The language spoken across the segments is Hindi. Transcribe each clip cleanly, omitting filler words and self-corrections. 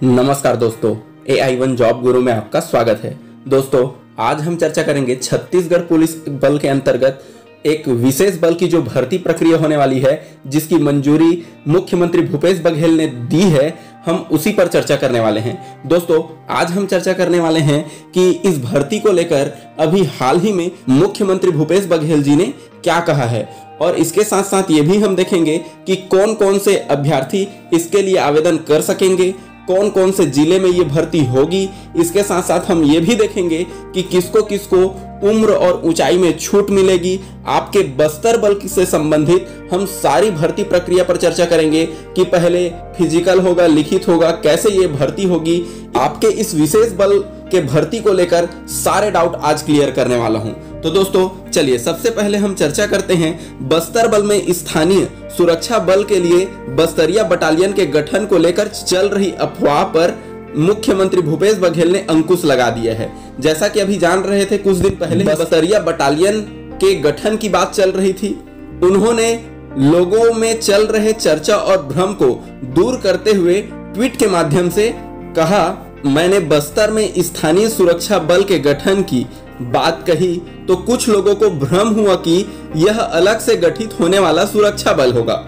नमस्कार दोस्तों, AI1 जॉब गुरु में आपका स्वागत है। दोस्तों, आज हम चर्चा करेंगे छत्तीसगढ़ पुलिस बल के अंतर्गत एक विशेष बल की जो भर्ती प्रक्रिया होने वाली है, जिसकी मंजूरी मुख्यमंत्री भूपेश बघेल ने दी है। हम उसी पर चर्चा करने वाले हैं। दोस्तों, आज हम चर्चा करने वाले हैं कि इस भर्ती को लेकर अभी हाल ही में मुख्यमंत्री भूपेश बघेल जी ने क्या कहा है, और इसके साथ साथ ये भी हम देखेंगे कि कौन कौन से अभ्यर्थी इसके लिए आवेदन कर सकेंगे, कौन कौन से जिले में ये भर्ती होगी। इसके साथ साथ हम ये भी देखेंगे कि किसको किसको उम्र और ऊंचाई में छूट मिलेगी। आपके बस्तर बल से संबंधित हम सारी भर्ती प्रक्रिया पर चर्चा करेंगे कि पहले फिजिकल होगा, लिखित होगा, कैसे ये भर्ती होगी। आपके इस विशेष बल के भर्ती को लेकर सारे डाउट आज क्लियर करने वाला हूं। तो दोस्तों, चलिए सबसे पहले हम चर्चा करते हैं बस्तर बल में स्थानीय सुरक्षा बल के लिए बस्तरिया बटालियन के गठन को लेकर चल रही अफवाह पर मुख्यमंत्री भूपेश बघेल ने अंकुश लगा दिया है। जैसा कि अभी जान रहे थे, कुछ दिन पहले बस्तरिया बटालियन के गठन की बात चल रही थी। उन्होंने लोगों में चल रहे चर्चा और भ्रम को दूर करते हुए ट्वीट के माध्यम से कहा, मैंने बस्तर में स्थानीय सुरक्षा बल के गठन की बात कही तो कुछ लोगों को भ्रम हुआ कि यह अलग से गठित होने वाला सुरक्षा बल होगा।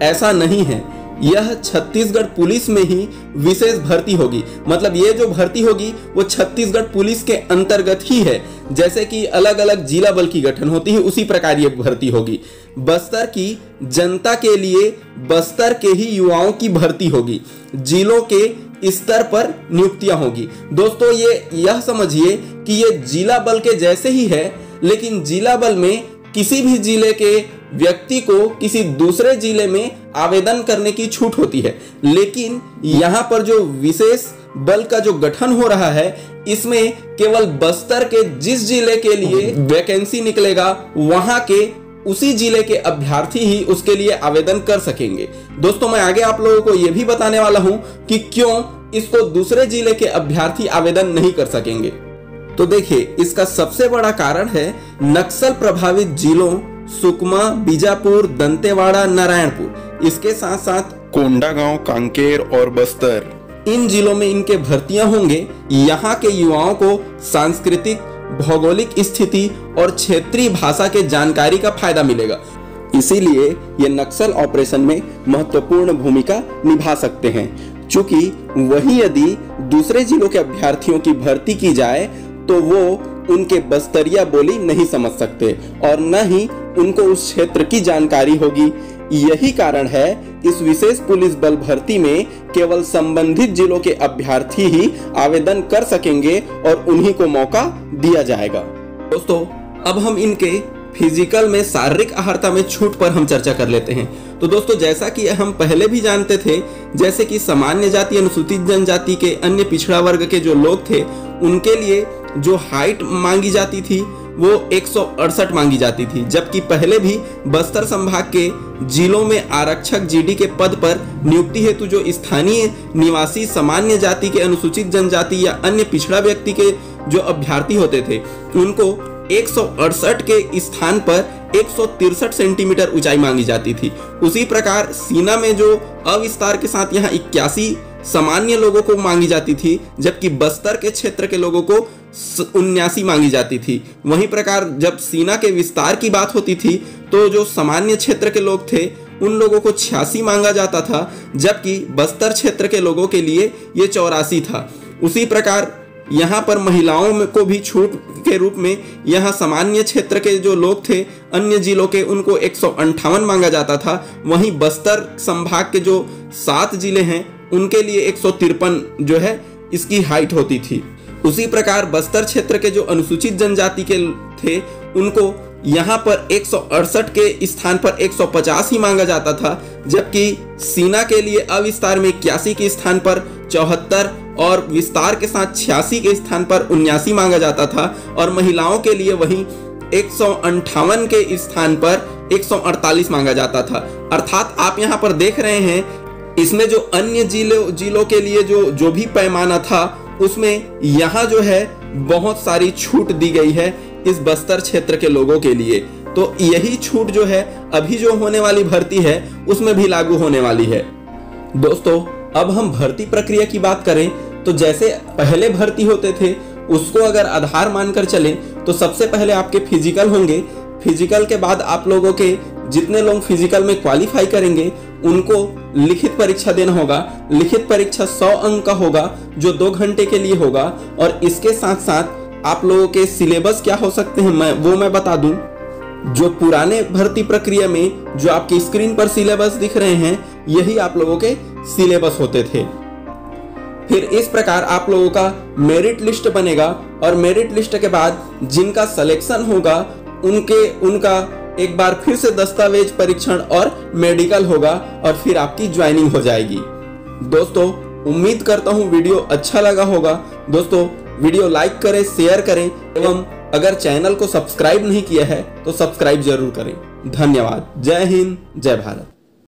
ऐसा नहीं है, यह छत्तीसगढ़ पुलिस में ही विशेष भर्ती होगी। मतलब ये जो भर्ती होगी वो छत्तीसगढ़ पुलिस के अंतर्गत ही है। जैसे कि अलग अलग जिला बल की गठन होती है, उसी प्रकार ये भर्ती होगी। बस्तर की जनता के लिए बस्तर के ही युवाओं की भर्ती होगी। जिलों के स्तर पर नियुक्तियां होगी। दोस्तों, यह समझिए कि ये जिला बल के जैसे ही है, लेकिन जिला बल में किसी भी जिले के व्यक्ति को किसी दूसरे जिले में आवेदन करने की छूट होती है। लेकिन यहाँ पर जो विशेष बल का जो गठन हो रहा है, इसमें केवल बस्तर के जिस जिले के लिए वैकेंसी निकलेगा, वहां के उसी जिले के अभ्यर्थी ही उसके लिए आवेदन कर सकेंगे। दोस्तों, मैं आगे आप लोगों को यह भी बताने वाला हूं कि क्यों इसको दूसरे जिले के अभ्यर्थी आवेदन नहीं कर सकेंगे। तो देखिए, इसका सबसे बड़ा कारण है नक्सल प्रभावित जिलों सुकमा, बीजापुर, दंतेवाड़ा, नारायणपुर, इसके साथ साथ कोंडागांव, कांकेर और बस्तर, इन जिलों में इनके भर्तियां होंगे। यहाँ के युवाओं को सांस्कृतिक, भौगोलिक स्थिति और क्षेत्रीय भाषा के जानकारी का फायदा मिलेगा। इसीलिए ये नक्सल ऑपरेशन में महत्वपूर्ण भूमिका निभा सकते हैं। चूंकि वहीं यदि दूसरे जिलों के अभ्यर्थियों की भर्ती की जाए तो वो उनके बस्तरिया बोली नहीं समझ सकते और न ही उनको उस क्षेत्र की जानकारी होगी। यही कारण है इस विशेष पुलिस बल भर्ती में केवल संबंधित जिलों के अभ्यर्थी ही आवेदन कर सकेंगे और उन्हीं को मौका दिया जाएगा। दोस्तों, अब हम इनके फिजिकल में शारीरिक अहर्ता में छूट पर हम चर्चा कर लेते हैं। तो दोस्तों, जैसा कि हम पहले भी जानते थे, जैसे कि सामान्य जाति, अनुसूचित जनजाति के अन्य पिछड़ा वर्ग के जो लोग थे, उनके लिए जो हाइट मांगी जाती थी वो 168 मांगी जाती थी। जबकि पहले भी बस्तर संभाग के जिलों में आरक्षक जीडी के पद पर नियुक्ति हेतु जो स्थानीय निवासी सामान्य जाति के, अनुसूचित जनजाति या अन्य पिछड़ा व्यक्ति के जो अभ्यर्थी होते थे, उनको 168 के स्थान पर 163 सेंटीमीटर ऊंचाई मांगी जाती थी। उसी प्रकार सीना में जो अविस्तार के साथ यहाँ 81 सामान्य लोगों को मांगी जाती थी, जबकि बस्तर के क्षेत्र के लोगों को 79 मांगी जाती थी। वहीं प्रकार जब सीना के विस्तार की बात होती थी तो जो सामान्य क्षेत्र के लोग थे उन लोगों को 86 मांगा जाता था, जबकि बस्तर क्षेत्र के लोगों के लिए ये 84 था। उसी प्रकार यहाँ पर महिलाओं को भी छूट के रूप में यहाँ सामान्य क्षेत्र के जो लोग थे अन्य जिलों के, उनको 158 मांगा जाता था। वहीं बस्तर संभाग के जो 7 जिले हैं उनके लिए 153 जो है इसकी हाइट होती थी। उसी प्रकार बस्तर क्षेत्र के जो अनुसूचित जनजाति के थे उनको यहाँ पर 168 के स्थान पर 150 ही मांगा जाता था, जबकि सीना के लिए अविस्तार में 81 के स्थान पर 74 और विस्तार के साथ 86 के स्थान पर 79 मांगा जाता था। और महिलाओं के लिए वहीं 158 के स्थान पर 148 मांगा जाता था। अर्थात आप यहाँ पर देख रहे हैं, इसमें जो अन्य जिलों के लिए जो भी पैमाना था, उसमें यहाँ जो है बहुत सारी छूट दी गई है इस बस्तर क्षेत्र के लोगों के लिए। तो यही छूट जो है अभी जो होने वाली भर्ती है उसमें भी लागू होने वाली है। दोस्तों, अब हम भर्ती प्रक्रिया की बात करें तो जैसे पहले भर्ती होते थे उसको अगर आधार मानकर चले तो सबसे पहले आपके फिजिकल होंगे। फिजिकल के बाद आप लोगों के जितने लोग फिजिकल में क्वालिफाई करेंगे उनको लिखित परीक्षा देना होगा। लिखित परीक्षा 100 अंक का होगा जो 2 घंटे के लिए होगा। और इसके साथ साथ आप लोगों के सिलेबस क्या हो सकते हैं मैं बता दूं। जो पुराने भर्ती प्रक्रिया में जो आपकी स्क्रीन पर सिलेबस दिख रहे हैं यही आप लोगों के सिलेबस होते थे। फिर इस प्रकार आप लोगों का मेरिट लिस्ट बनेगा और मेरिट लिस्ट के बाद जिनका सिलेक्शन होगा उनका एक बार फिर से दस्तावेज परीक्षण और मेडिकल होगा और फिर आपकी ज्वाइनिंग हो जाएगी। दोस्तों उम्मीद करता हूं वीडियो अच्छा लगा होगा। दोस्तों वीडियो लाइक करें, शेयर करें एवं अगर चैनल को सब्सक्राइब नहीं किया है तो सब्सक्राइब जरूर करें। धन्यवाद। जय हिंद, जय भारत।